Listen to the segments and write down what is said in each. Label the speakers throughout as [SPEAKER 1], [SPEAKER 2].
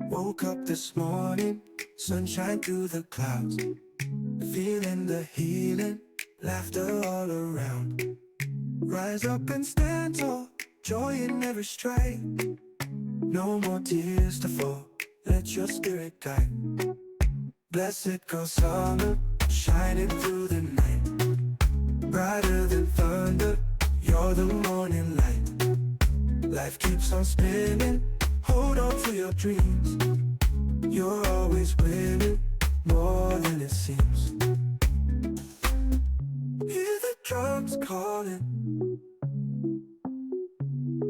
[SPEAKER 1] Woke up this morning, sunshine through the clouds, feeling the healing, laughter all around. Rise up and stand tall, joy in every stride. No more tears to fall, let your spirit guide. Blessed go summer, shining through the night. Brighter than thunder, you're the morning light. Life keeps on spinning, hold on to your dreams. You're always winning, more than it seems. Hear the drums calling,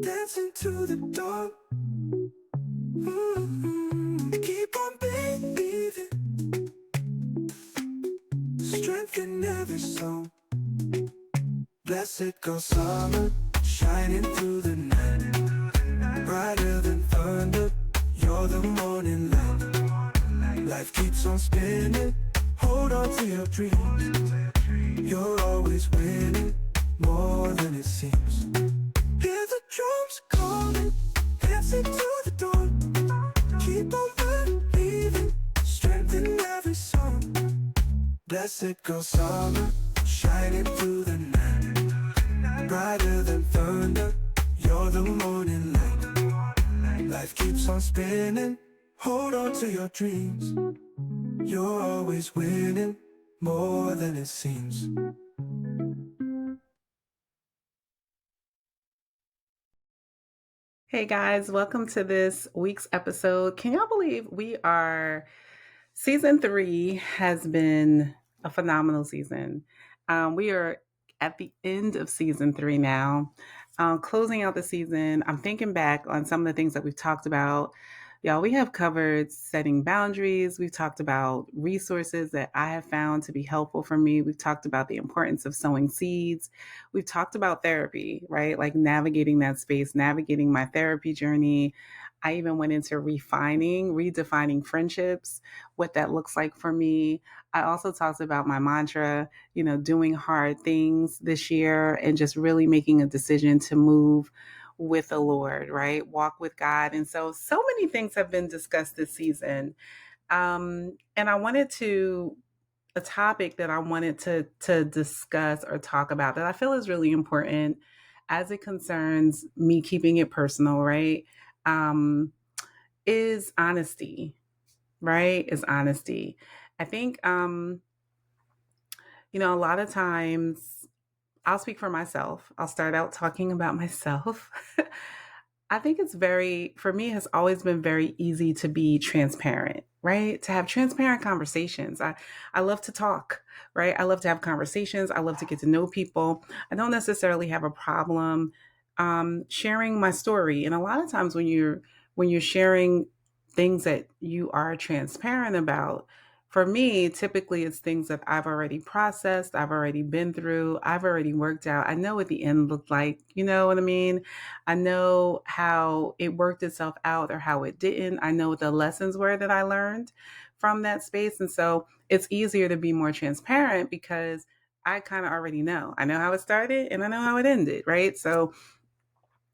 [SPEAKER 1] dancing to the dawn. Keep on believing, strength in every song. Blessed go summer, shining through the night. Brighter than thunder, you're the morning light. Life keeps on spinning, hold on to your dreams. You're always winning, more than it seems. Hear the drums calling, dancing to the dawn. Keep on believing, strength in every song. Blessed go summer, shining through the night. Brighter than thunder, you're the morning light. Life keeps on spinning, hold on to your dreams. You're always winning, more than it seems.
[SPEAKER 2] Hey guys, welcome to this week's episode. Can y'all believe season 3 has been a phenomenal season. We are at the end of season 3 now, closing out the season. I'm thinking back on some of the things that we've talked about. Y'all, we have covered setting boundaries. We've talked about resources that I have found to be helpful for me. We've talked about the importance of sowing seeds. We've talked about therapy, right? Like navigating that space, navigating my therapy journey. I even went into redefining friendships, what that looks like for me. I also talked about my mantra, doing hard things this year and just really making a decision to move with the Lord, right? Walk with God. And so many things have been discussed this season. And a topic that I wanted to discuss or talk about that I feel is really important as it concerns me keeping it personal, right? Is honesty, right? Is honesty. I think, a lot of times I'll speak for myself. I'll start out talking about myself. I think for me, it has always been very easy to be transparent, right? To have transparent conversations. I love to talk, right? I love to have conversations. I love to get to know people. I don't necessarily have a problem sharing my story. And a lot of times when you're sharing things that you are transparent about, for me, typically it's things that I've already processed, I've already been through, I've already worked out. I know what the end looked like. You know what I mean? I know how it worked itself out or how it didn't. I know what the lessons were that I learned from that space. And so it's easier to be more transparent because I kind of already know. I know how it started and I know how it ended, right? So,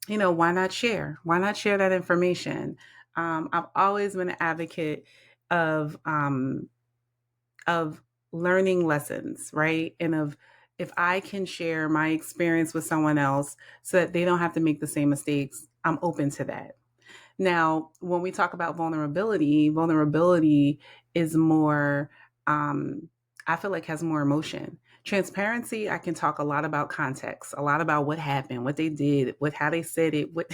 [SPEAKER 2] why not share? Why not share that information? I've always been an advocate of of learning lessons, right? And of if I can share my experience with someone else so that they don't have to make the same mistakes, I'm open to that. Now, when we talk about vulnerability is more, I feel like has more emotion. Transparency, I can talk a lot about context, a lot about what happened, what they did, how they said it, what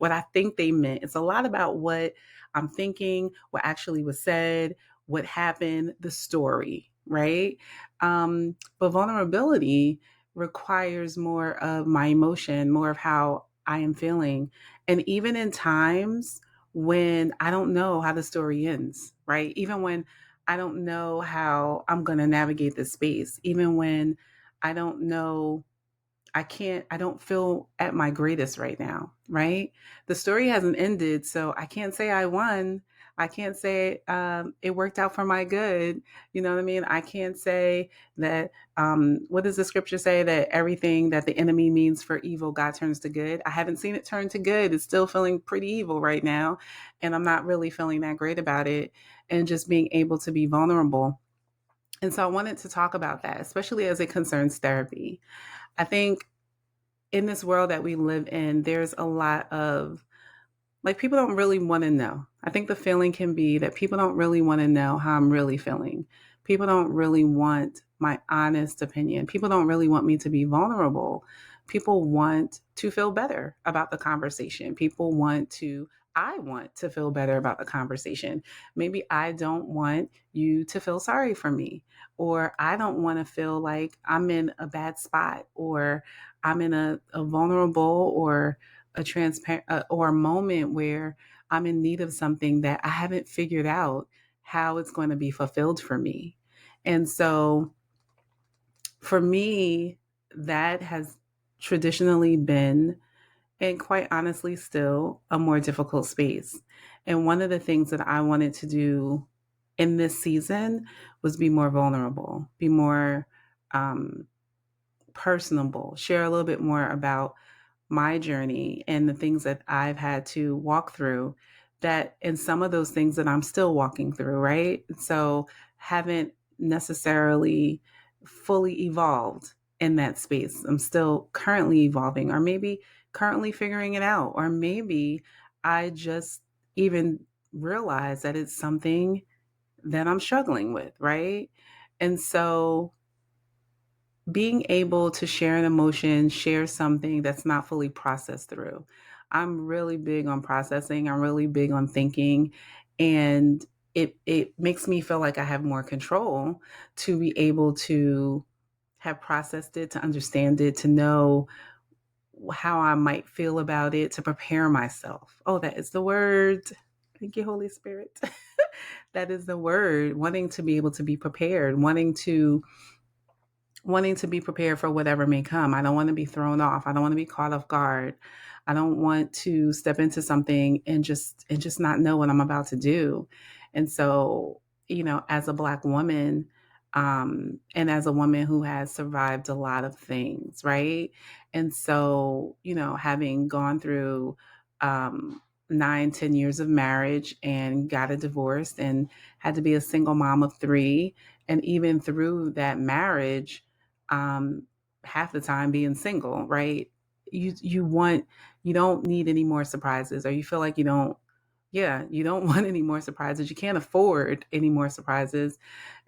[SPEAKER 2] I think they meant. It's a lot about what I'm thinking, what actually was said, what happened, the story, right? But vulnerability requires more of my emotion, more of how I am feeling. And even in times when I don't know how the story ends, right? Even when I don't know how I'm going to navigate this space, even when I don't know, I don't feel at my greatest right now, right? The story hasn't ended, so I can't say I won. I can't say it worked out for my good. You know what I mean? I can't say that, what does the scripture say? That everything that the enemy means for evil, God turns to good. I haven't seen it turn to good. It's still feeling pretty evil right now. And I'm not really feeling that great about it. And just being able to be vulnerable. And so I wanted to talk about that, especially as it concerns therapy. I think in this world that we live in, there's a lot of, like, people don't really want to know. I think the feeling can be that people don't really want to know how I'm really feeling. People don't really want my honest opinion. People don't really want me to be vulnerable. People want to feel better about the conversation. I want to feel better about the conversation. Maybe I don't want you to feel sorry for me, or I don't want to feel like I'm in a bad spot, or I'm in a vulnerable or a transparent or a moment where I'm in need of something that I haven't figured out how it's going to be fulfilled for me. And so for me, that has traditionally been, and quite honestly still, a more difficult space. And one of the things that I wanted to do in this season was be more vulnerable, be more um, personable, share a little bit more about my journey and the things that I've had to walk through, that and some of those things that I'm still walking through, right? So haven't necessarily fully evolved in that space. I'm still currently evolving, or maybe currently figuring it out, or maybe I just even realize that it's something that I'm struggling with, right? And so being able to share an emotion, share something that's not fully processed through. I'm really big on processing. I'm really big on thinking, and it makes me feel like I have more control to be able to have processed it, to understand it, to know how I might feel about it, to prepare myself. Oh, that is the word. Thank you, Holy Spirit. That is the word. Wanting to be able to be prepared, wanting to be prepared for whatever may come. I don't want to be thrown off. I don't want to be caught off guard. I don't want to step into something and just not know what I'm about to do. And so, as a Black woman, and as a woman who has survived a lot of things, right? And so, having gone through 9, 10 years of marriage and got a divorce and had to be a single mom of three, and even through that marriage, um, half the time being single, right? You don't need any more surprises, or you feel like you don't want any more surprises. You can't afford any more surprises,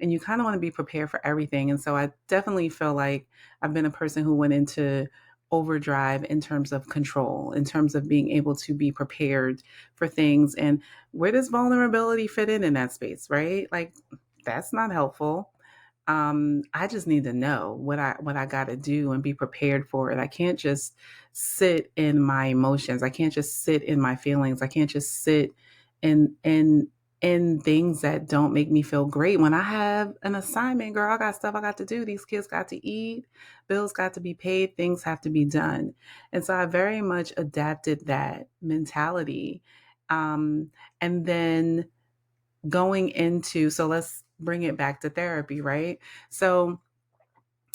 [SPEAKER 2] and you kind of want to be prepared for everything. And so I definitely feel like I've been a person who went into overdrive in terms of control, in terms of being able to be prepared for things. And where does vulnerability fit in that space, right? Like, that's not helpful. I just need to know what I got to do and be prepared for it. I can't just sit in my emotions. I can't just sit in my feelings. I can't just sit in things that don't make me feel great. When I have an assignment, girl, I got stuff I got to do. These kids got to eat, bills got to be paid, things have to be done. And so I very much adapted that mentality. And then going into, so let's bring it back to therapy, right? So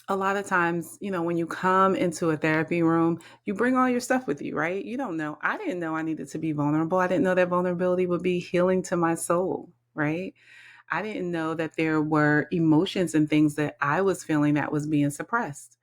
[SPEAKER 2] a lot of times, when you come into a therapy room, you bring all your stuff with you, right? You don't know. I didn't know I needed to be vulnerable. I didn't know that vulnerability would be healing to my soul, right? I didn't know that there were emotions and things that I was feeling that was being suppressed.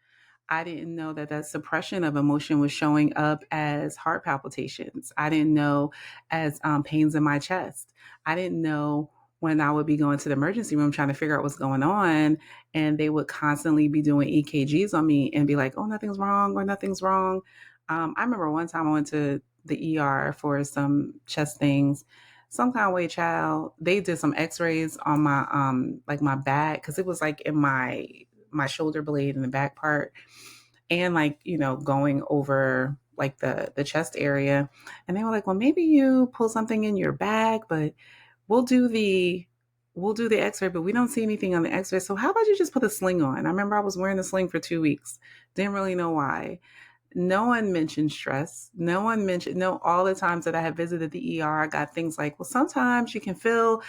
[SPEAKER 2] I didn't know that that suppression of emotion was showing up as heart palpitations. I didn't know as pains in my chest. I didn't know when I would be going to the emergency room trying to figure out what's going on, and they would constantly be doing EKGs on me and be like, "Oh, nothing's wrong," or "Nothing's wrong." I remember one time I went to the ER for some chest things. Some kind of way, child. They did some X-rays on my like my back, because it was like in my shoulder blade in the back part, and like, going over like the chest area. And they were like, well, maybe you pull something in your back, but we'll do the we'll do the x-ray, but we don't see anything on the x-ray, so how about you just put a sling on? I remember I was wearing the sling for 2 weeks, didn't really know why. no one mentioned stress. No one mentioned, no, all the times that I have visited the ER, I got things like, well, sometimes you can feel,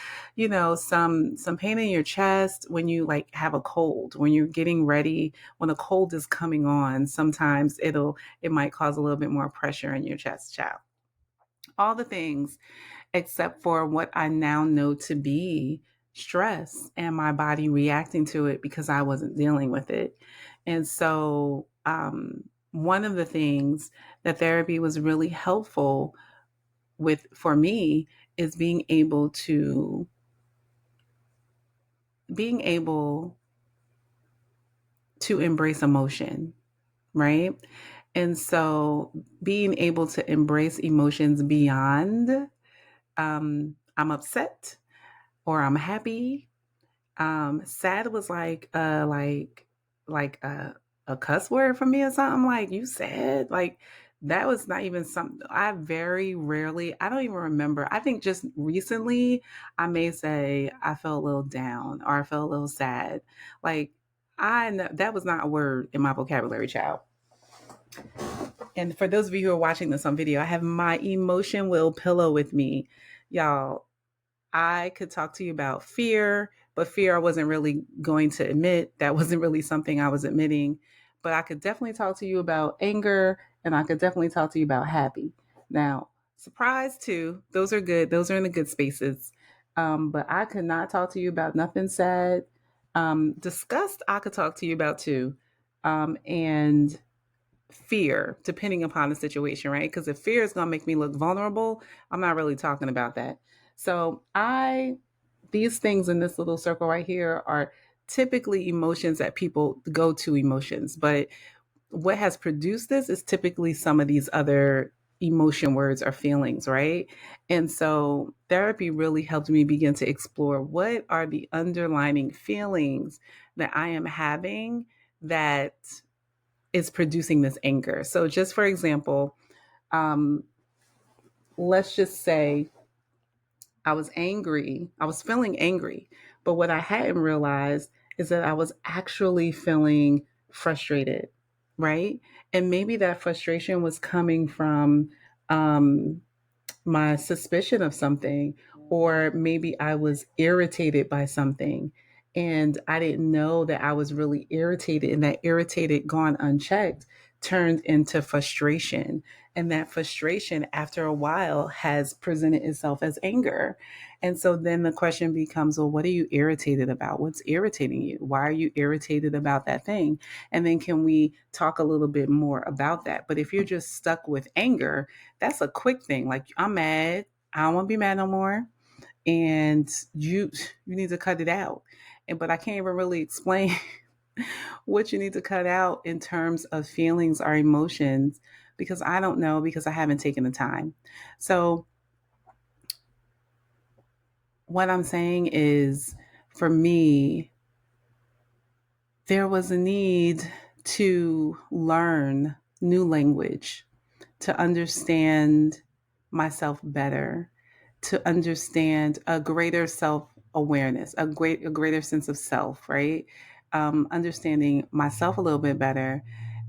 [SPEAKER 2] some pain in your chest when you like have a cold, when you're getting ready, when a cold is coming on, sometimes it might cause a little bit more pressure in your chest, child. All the things except for what I now know to be stress and my body reacting to it because I wasn't dealing with it. And so, one of the things that therapy was really helpful with for me is being able to embrace emotion, right? And so being able to embrace emotions beyond I'm upset or I'm happy. Sad was like a cuss word for me or something. Like, you sad? Like, that was not even something I very rarely, I don't even remember. I think just recently I may say I felt a little down or I felt a little sad. Like, I know that was not a word in my vocabulary, child. And for those of you who are watching this on video, I have my emotion wheel pillow with me. Y'all, I could talk to you about fear, but fear I wasn't really going to admit. That wasn't really something I was admitting. But I could definitely talk to you about anger, and I could definitely talk to you about happy. Now, surprise too, those are good. Those are in the good spaces. But I could not talk to you about nothing sad. Disgust, I could talk to you about too. And fear, depending upon the situation, right? Because if fear is going to make me look vulnerable, I'm not really talking about that. So these things in this little circle right here are typically emotions that people go to emotions, but what has produced this is typically some of these other emotion words or feelings, right? And so therapy really helped me begin to explore what are the underlying feelings that I am having that is producing this anger. So, just for example, um, let's just say I was angry. I was feeling angry. But what I hadn't realized is that I was actually feeling frustrated, right? And maybe that frustration was coming from um, my suspicion of something, or maybe I was irritated by something. And I didn't know that I was really irritated, and that irritated, gone unchecked, turned into frustration. And that frustration, after a while, has presented itself as anger. And so then the question becomes, well, what are you irritated about? What's irritating you? Why are you irritated about that thing? And then can we talk a little bit more about that? But if you're just stuck with anger, that's a quick thing. Like, I'm mad. I don't want to be mad no more. And you need to cut it out. And but I can't even really explain what you need to cut out in terms of feelings or emotions because I don't know because I haven't taken the time. So what I'm saying is for me, there was a need to learn new language, to understand myself better, to understand a greater self awareness, a greater sense of self, right? Understanding myself a little bit better,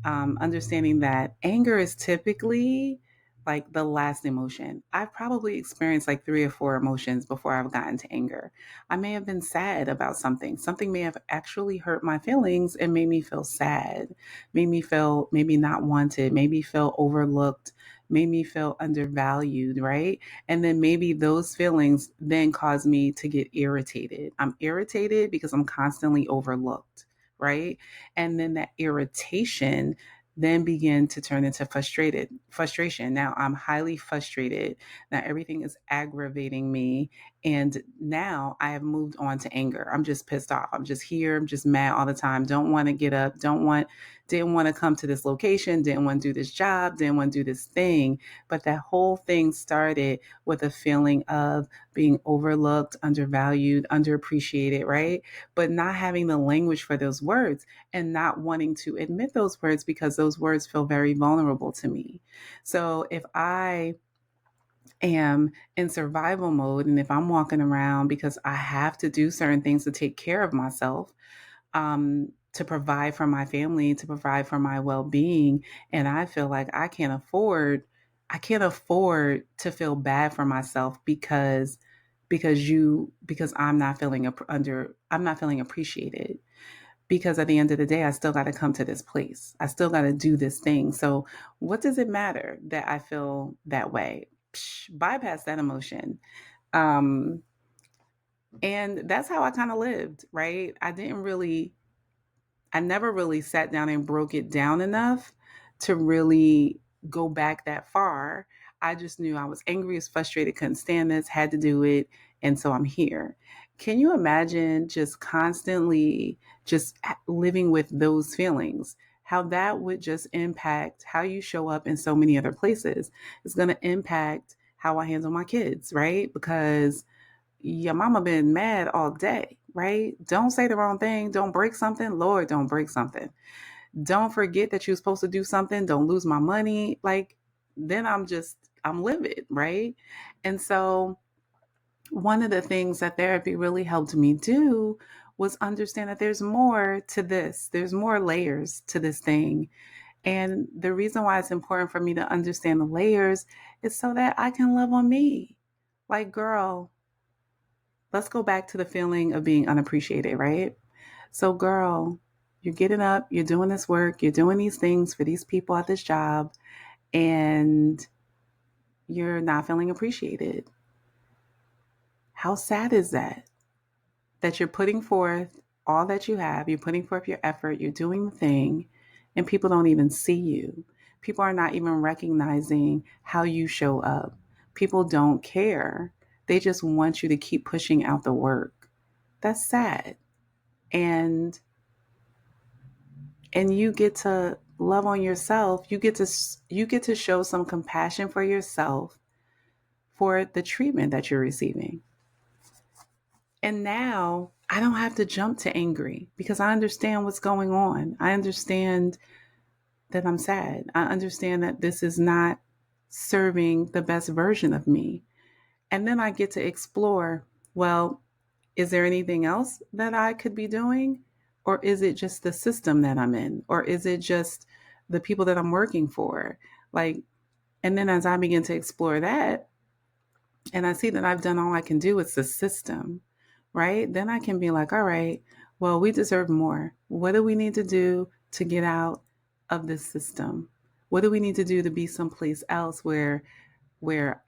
[SPEAKER 2] understanding that anger is typically like the last emotion. I've probably experienced like three or four emotions before I've gotten to anger. I may have been sad about something. Something may have actually hurt my feelings and made me feel sad, made me feel maybe not wanted, made me feel overlooked, made me feel undervalued, right? And then maybe those feelings then cause me to get irritated. I'm irritated because I'm constantly overlooked, right? And then that irritation then begin to turn into frustration. Now I'm highly frustrated. Now everything is aggravating me. And now I have moved on to anger. I'm just pissed off. I'm just here. I'm just mad all the time. Don't want to get up. Didn't want to come to this location. Didn't want to do this job. Didn't want to do this thing. But that whole thing started with a feeling of being overlooked, undervalued, underappreciated, right? But not having the language for those words and not wanting to admit those words because those words feel very vulnerable to me. So if I am in survival mode and if I'm walking around because I have to do certain things to take care of myself, to provide for my family, to provide for my well-being, and I feel like I can't afford to feel bad for myself because I'm not feeling appreciated, because at the end of the day I still got to come to this place. I still got to do this thing. So what does it matter that I feel that way? Bypass that emotion. Um and that's how I kind of lived, right? I never really sat down and broke it down enough to really go back that far. I just knew I was angry, was frustrated, couldn't stand this, had to do it, and so I'm here. Can you imagine just constantly just living with those feelings? How that would just impact how you show up in so many other places. It's going to impact how I handle my kids, right? Because your mama been mad all day, right? Don't say the wrong thing. Don't break something. Lord, don't break something. Don't forget that you're supposed to do something. Don't lose my money. Like, then I'm livid, right? And so, one of the things that therapy really helped me do was understand that there's more to this, there's more layers to this thing. And the reason why it's important for me to understand the layers is so that I can love on me. Like, girl, let's go back to the feeling of being unappreciated, right? So, girl, you're getting up, you're doing this work, you're doing these things for these people at this job, and you're not feeling appreciated. How sad is that? That you're putting forth all that you have, you're putting forth your effort, you're doing the thing, and people don't even see you. People are not even recognizing how you show up. People don't care. They just want you to keep pushing out the work. That's sad. And you get to love on yourself. You get to show some compassion for yourself for the treatment that you're receiving. And now I don't have to jump to angry because I understand what's going on. I understand that I'm sad. I understand that this is not serving the best version of me. And then I get to explore, well, is there anything else that I could be doing? Or is it just the system that I'm in? Or is it just the people that I'm working for? Like, and then as I begin to explore that, and I see that I've done all I can do, it's the system, right? Then I can be like, all right, well, we deserve more. What do we need to do to get out of this system? What do we need to do to be someplace else where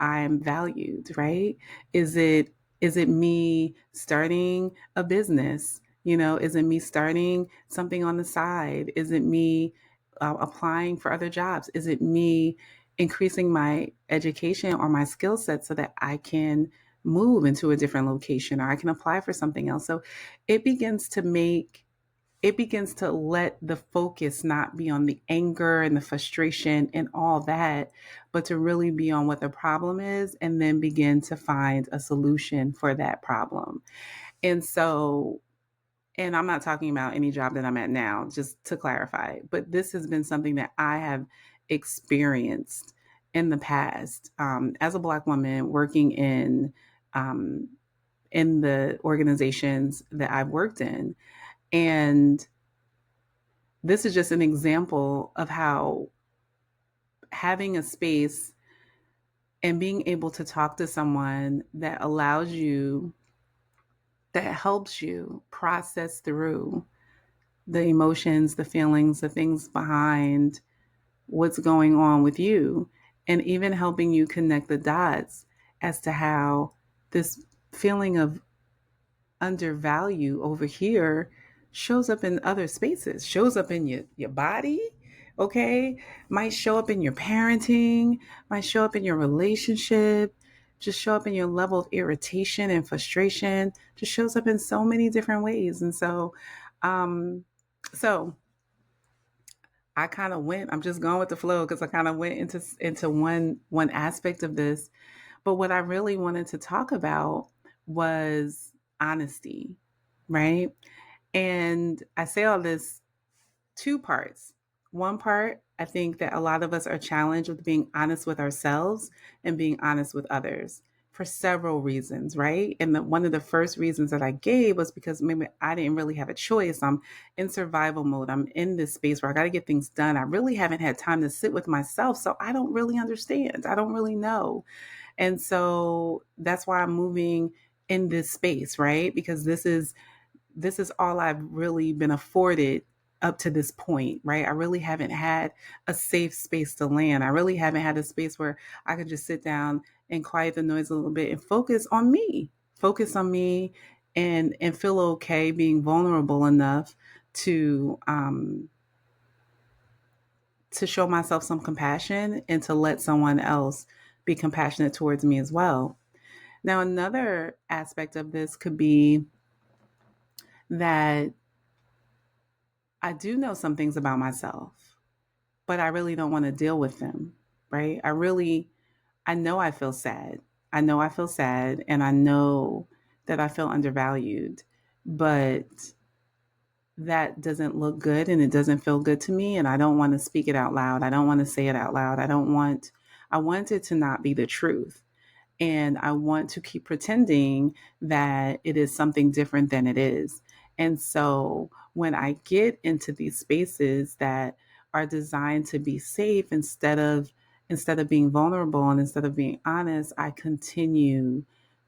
[SPEAKER 2] I'm valued, right? Is it me starting a business? Is it me starting something on the side? Is it me applying for other jobs? Is it me increasing my education or my skill set so that I can move into a different location or I can apply for something else? So it begins to make it begins to let the focus not be on the anger and the frustration and all that, but to really be on what the problem is and then begin to find a solution for that problem. And so, and I'm not talking about any job that I'm at now, just to clarify, but this has been something that I have experienced in the past as a Black woman working um, in the organizations that I've worked in. And this is just an example of how having a space and being able to talk to someone that allows you, that helps you process through the emotions, the feelings, the things behind what's going on with you, and even helping you connect the dots as to how this feeling of undervalue over here shows up in other spaces, shows up in your body, okay? Might show up in your parenting, might show up in your relationship, just show up in your level of irritation and frustration, just shows up in so many different ways. And um, so I kind of went, I'm just going with the flow because I kind of went into one aspect of this. But what I really wanted to talk about was honesty, right? And I say all this two parts. One part, I think that a lot of us are challenged with being honest with ourselves and being honest with others. for several reasons, right? And one of the first reasons that I gave was because maybe I didn't really have a choice. I'm in survival mode. I'm in this space where I got to get things done. I really haven't had time to sit with myself. So I don't really understand. I don't really know. And so that's why I'm moving in this space, right? Because this is all I've really been afforded up to this point, right? I really haven't had a safe space to land. I really haven't had a space where I could just sit down and quiet the noise a little bit and focus on me and feel okay being vulnerable enough to to show myself some compassion and to let someone else be compassionate towards me as well. Now, another aspect of this could be that I do know some things about myself, but I really don't want to deal with them, right? I know I feel sad. I know I feel sad and I know that I feel undervalued, but that doesn't look good and it doesn't feel good to me. And I don't want to speak it out loud. I don't want to say it out loud. I want it to not be the truth. And I want to keep pretending that it is something different than it is. And so when I get into these spaces that are designed to be safe instead of being vulnerable and instead of being honest, I continue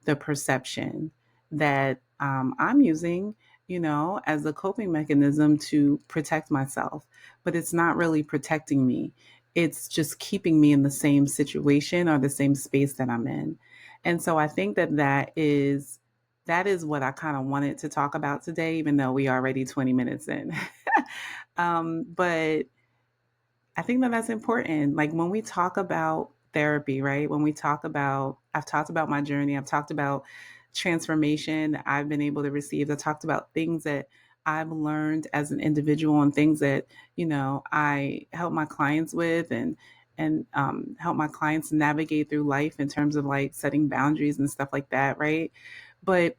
[SPEAKER 2] the perception that I'm using, as a coping mechanism to protect myself. But it's not really protecting me. It's just keeping me in the same situation or the same space that I'm in. And so I think that is what I kind of wanted to talk about today, even though we are already 20 minutes in. But I think that that's important. Like when we talk about therapy, right? I've talked about my journey, I've talked about transformation that I've been able to receive, I've talked about things that I've learned as an individual and things that, I help my clients with and help my clients navigate through life in terms of like setting boundaries and stuff like that, right? But,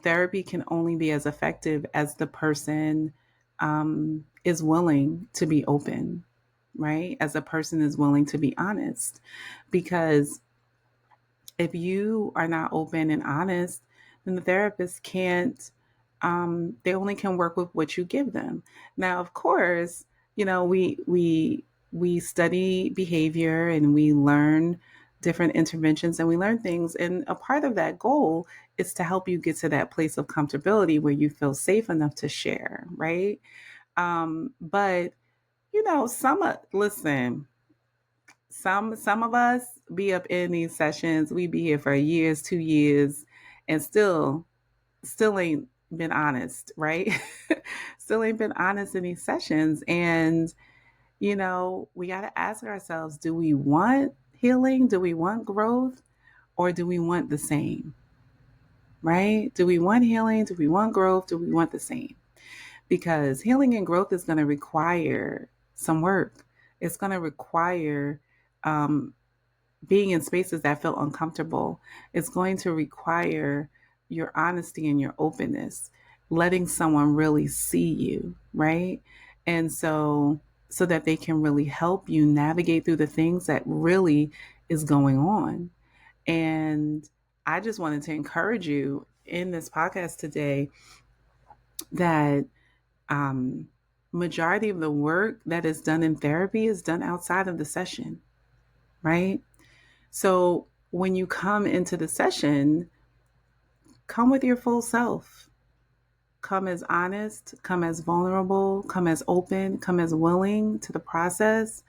[SPEAKER 2] therapy can only be as effective as the person is willing to be open, right? As a person is willing to be honest. Because if you are not open and honest, then the therapist can't, they only can work with what you give them. Now, of course, we study behavior and we learn different interventions and we learn things. And a part of that goal is to help you get to that place of comfortability where you feel safe enough to share, right? But listen, some of us be up in these sessions, we be here for years, 2 years, and still ain't been honest, right? Still ain't been honest in these sessions. And we got to ask ourselves, do we want healing? Do we want growth? Or do we want the same? Right? Do we want healing? Do we want growth? Do we want the same? Because healing and growth is going to require some work. It's going to require um, being in spaces that feel uncomfortable. It's going to require your honesty and your openness, letting someone really see you, right? And so that they can really help you navigate through the things that really is going on. And I just wanted to encourage you in this podcast today that um, majority of the work that is done in therapy is done outside of the session, right? So when you come into the session, come with your full self. Come as honest, come as vulnerable, come as open, come as willing to the process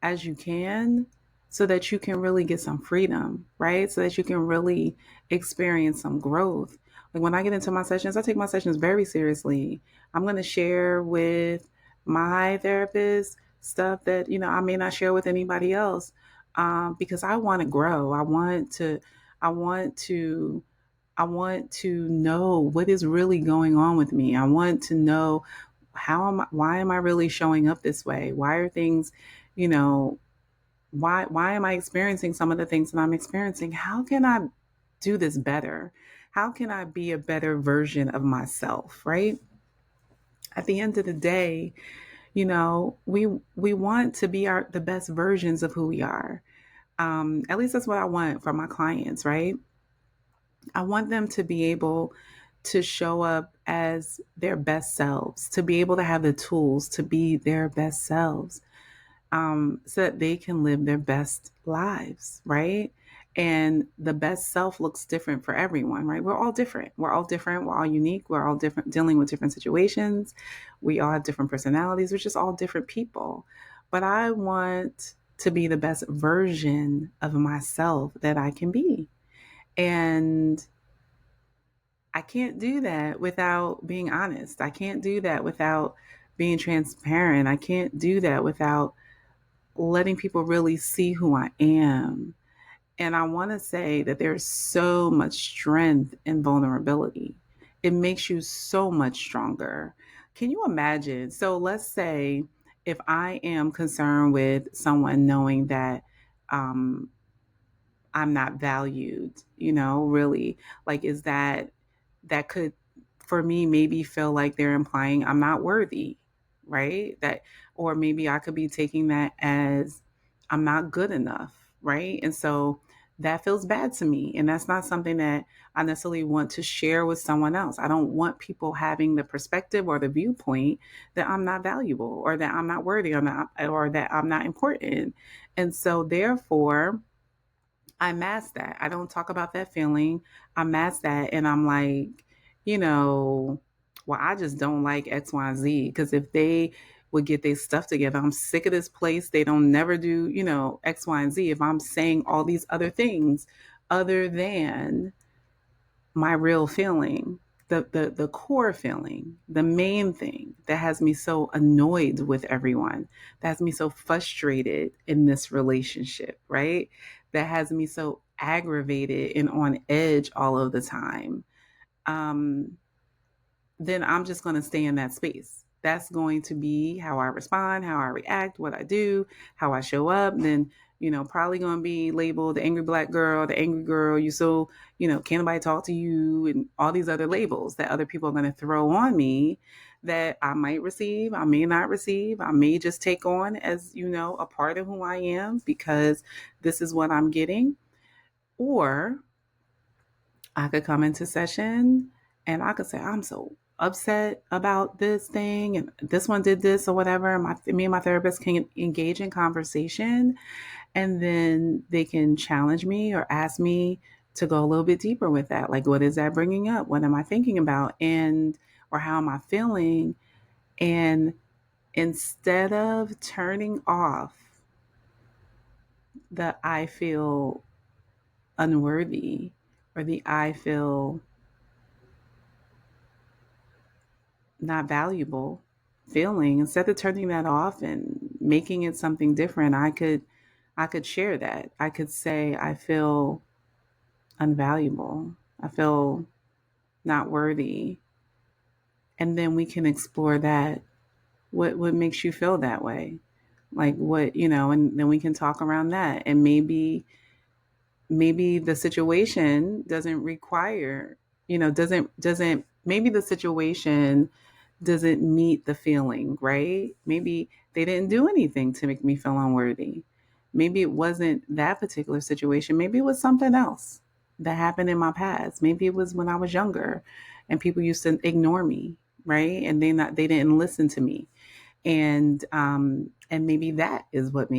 [SPEAKER 2] as you can so that you can really get some freedom, right? So that you can really experience some growth. Like when I get into my sessions, I take my sessions very seriously. I'm going to share with my therapist stuff that, I may not share with anybody else because I want to grow. I want to I want to know what is really going on with me. I want to know why am I really showing up this way? Why are things, you know, why am I experiencing some of the things that I'm experiencing? How can I do this better? How can I be a better version of myself, right? At the end of the day, we want to be the best versions of who we are. At least that's what I want from my clients, right? I want them to be able to show up as their best selves, to be able to have the tools to be their best selves, so that they can live their best lives, right? And the best self looks different for everyone, right? We're all different. We're all different. We're all unique. We're all different, dealing with different situations. We all have different personalities. We're just all different people. But I want to be the best version of myself that I can be. And I can't do that without being honest. I can't do that without being transparent. I can't do that without letting people really see who I am. And I want to say that there's so much strength in vulnerability. It makes you so much stronger. Can you imagine? So let's say if I am concerned with someone knowing that um, I'm not valued, really, like, is that could, for me, maybe feel like they're implying I'm not worthy, right? That, or maybe I could be taking that as I'm not good enough, right? And so that feels bad to me. And that's not something that I necessarily want to share with someone else. I don't want people having the perspective or the viewpoint that I'm not valuable or that I'm not worthy or that I'm not important. And so therefore, I mask that. I don't talk about that feeling. I mask that and I'm like, you know, well, I just don't like X, Y, and Z. Because if they would get their stuff together, I'm sick of this place. They don't never do, X, Y, and Z. If I'm saying all these other things other than my real feeling, the core feeling, the main thing that has me so annoyed with everyone, that has me so frustrated in this relationship, right? That has me so aggravated and on edge all of the time. Um, then I'm just going to stay in that space. That's going to be how I respond, how I react, what I do, how I show up. Then, probably going to be labeled the angry black girl, the angry girl. You so, can't nobody talk to you, and all these other labels that other people are going to throw on me that I might receive, I may not receive, I may just take on as, a part of who I am because this is what I'm getting. Or I could come into session and I could say, I'm so upset about this thing and this one did this or whatever. Me and my therapist can engage in conversation and then they can challenge me or ask me to go a little bit deeper with that. Like, what is that bringing up? What am I thinking about? Or how am I feeling? And instead of turning off the I feel unworthy or the I feel not valuable feeling, instead of turning that off and making it something different, I could share that. I could say I feel unvaluable, I feel not worthy, and then we can explore that. What makes you feel that way? Like, what, and then we can talk around that. And maybe the situation doesn't require, doesn't maybe the situation doesn't meet the feeling, right? Maybe they didn't do anything to make me feel unworthy. Maybe it wasn't that particular situation. Maybe it was something else that happened in my past. Maybe it was when I was younger and people used to ignore me, right? And they didn't listen to me. And maybe that is what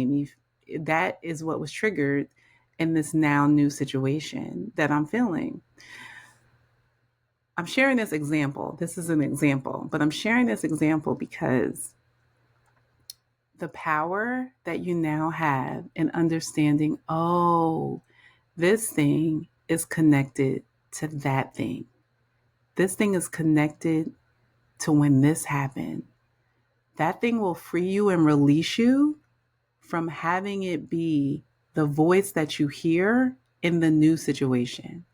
[SPEAKER 2] was triggered in this now new situation that I'm feeling. I'm sharing this example. This is an example, but I'm sharing this example because the power that you now have in understanding, oh, this thing is connected to that thing. This thing is connected to when this happened. That thing will free you and release you from having it be the voice that you hear in the new situation,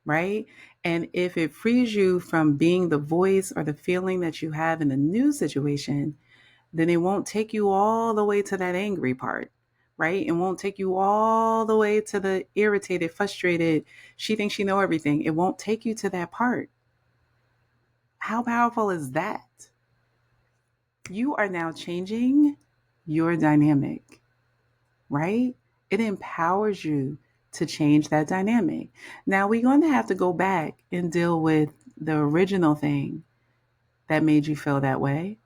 [SPEAKER 2] right? And if it frees you from being the voice or the feeling that you have in the new situation, then it won't take you all the way to that angry part, right? It won't take you all the way to the irritated, frustrated, she thinks she know everything. It won't take you to that part. How powerful is that? You are now changing your dynamic, right? It empowers you to change that dynamic. Now, we're going to have to go back and deal with the original thing that made you feel that way.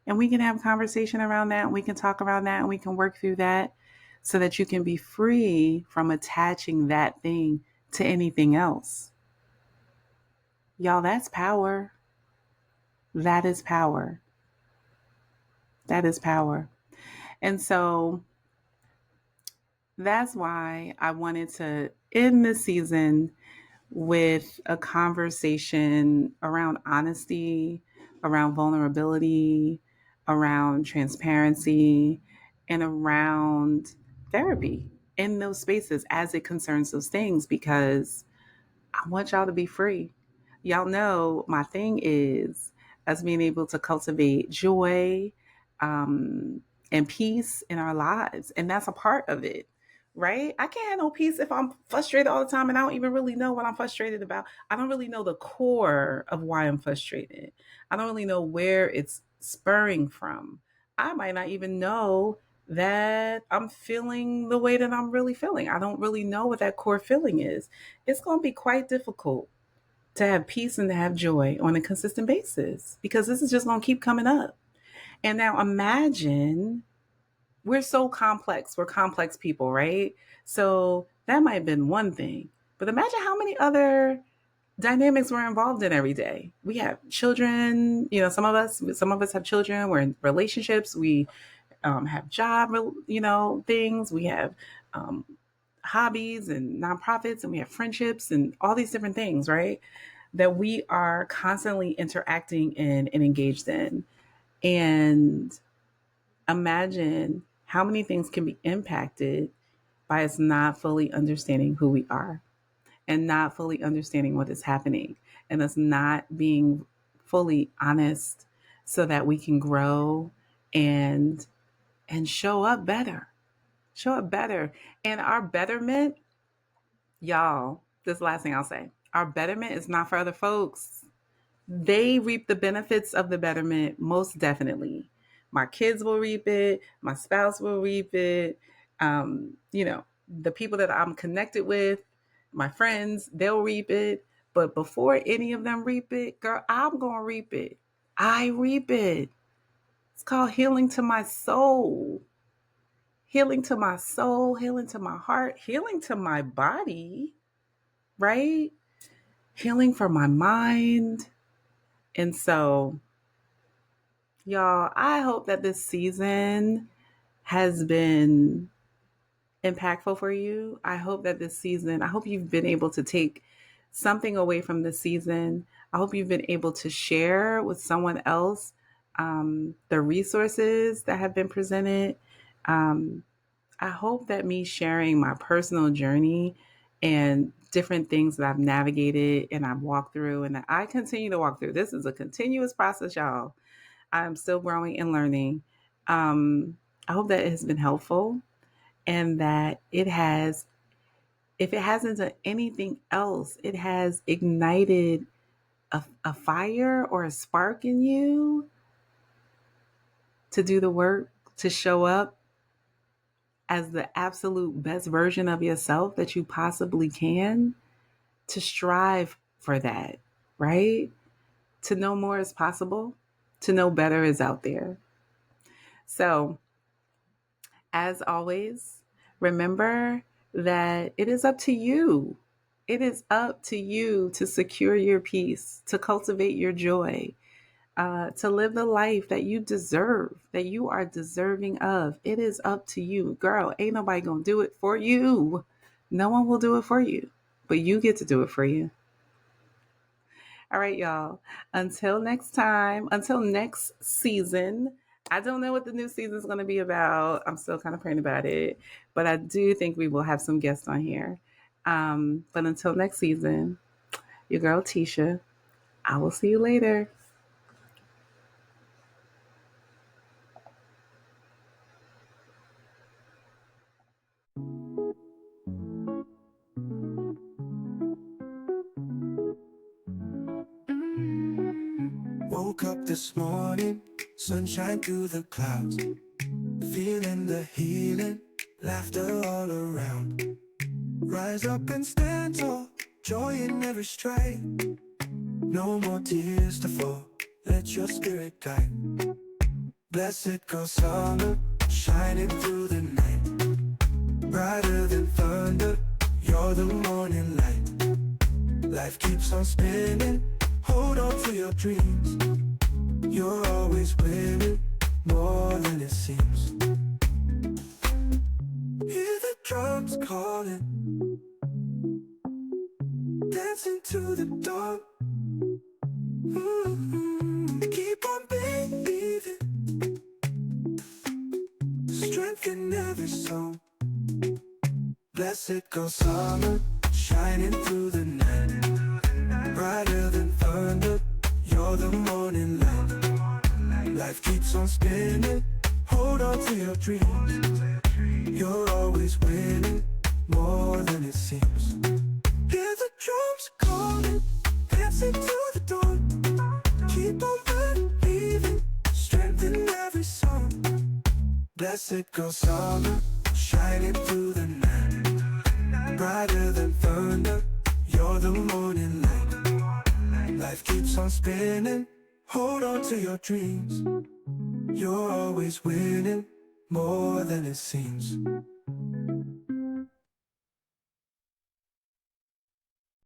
[SPEAKER 2] And we can have a conversation around that. And we can talk around that and we can work through that so that you can be free from attaching that thing to anything else. Y'all, that's power. That is power. That is power. And so that's why I wanted to end this season with a conversation around honesty, around vulnerability, around transparency, and around therapy in those spaces as it concerns those things, because I want y'all to be free. Y'all know my thing is us being able to cultivate joy and peace in our lives. And that's a part of it, right? I can't have no peace if I'm frustrated all the time and I don't even really know what I'm frustrated about. I don't really know the core of why I'm frustrated. I don't really know where it's spurring from. I might not even know that I'm feeling the way that I'm really feeling. I don't really know what that core feeling is. It's going to be quite difficult to have peace and to have joy on a consistent basis because this is just going to keep coming up. And now imagine we're so complex. We're complex people, right? So that might have been one thing. But imagine how many other dynamics we're involved in every day. We have children, some of us have children, we're in relationships, we have job, things, we have um, hobbies and nonprofits, and we have friendships and all these different things, right? That we are constantly interacting in and engaged in. And imagine how many things can be impacted by us not fully understanding who we are and not fully understanding what is happening and us not being fully honest so that we can grow and show up better. Show up better. And our betterment, y'all, this last thing I'll say. Our betterment is not for other folks. They reap the benefits of the betterment most definitely. My kids will reap it, my spouse will reap it. The people that I'm connected with, my friends, they'll reap it. But before any of them reap it, girl, I'm going to reap it. I reap it. It's called healing to my soul. Healing to my soul, healing to my heart, healing to my body, right? Healing for my mind. And so, y'all, I hope that this season has been impactful for you. I hope that this season, I hope you've been able to take something away from this season. I hope you've been able to share with someone else the resources that have been presented. Um, I hope that me sharing my personal journey and different things that I've navigated and I've walked through and that I continue to walk through. This is a continuous process, y'all. I'm still growing and learning. Um, I hope that it has been helpful and that it has, if it hasn't done anything else, it has ignited a fire or a spark in you to do the work, to show up as the absolute best version of yourself that you possibly can, to strive for that, right? To know more is possible, to know better is out there. So, as always, remember that it is up to you. It is up to you to secure your peace, to cultivate your joy, to live the life that you deserve, that you are deserving of. It is up to you. Girl, ain't nobody gonna do it for you. No one will do it for you, but you get to do it for you. All right, y'all. Until next time, until next season. I don't know what the new season is going to be about. I'm still kind of praying about it, but I do think we will have some guests on here. But until next season, your girl Tisha, I will see you later.
[SPEAKER 1] Woke up this morning, sunshine through the clouds, feeling the healing, laughter all around. Rise up and stand tall, joy in every stride. No more tears to fall, let your spirit guide. Blessed go summer, shining through the night. Brighter than thunder, you're the morning light. Life keeps on spinning, hold on to your dreams. You're always winning, more than it seems. Hear the drums calling, dancing to the dawn. Keep on believing, strength in every song. Blessed go summer, shining through the night. Brighter than thunder, you're the morning light. Life keeps on spinning, hold on to your dreams. You're always winning, more than it seems. Hear the drums calling, dancing to the dawn. Keep on believing, strength in every song. Blessed go summer, shining through the night. Brighter than thunder, you're the morning light. Life keeps on spinning, hold on to your dreams. You're always winning, more than it seems.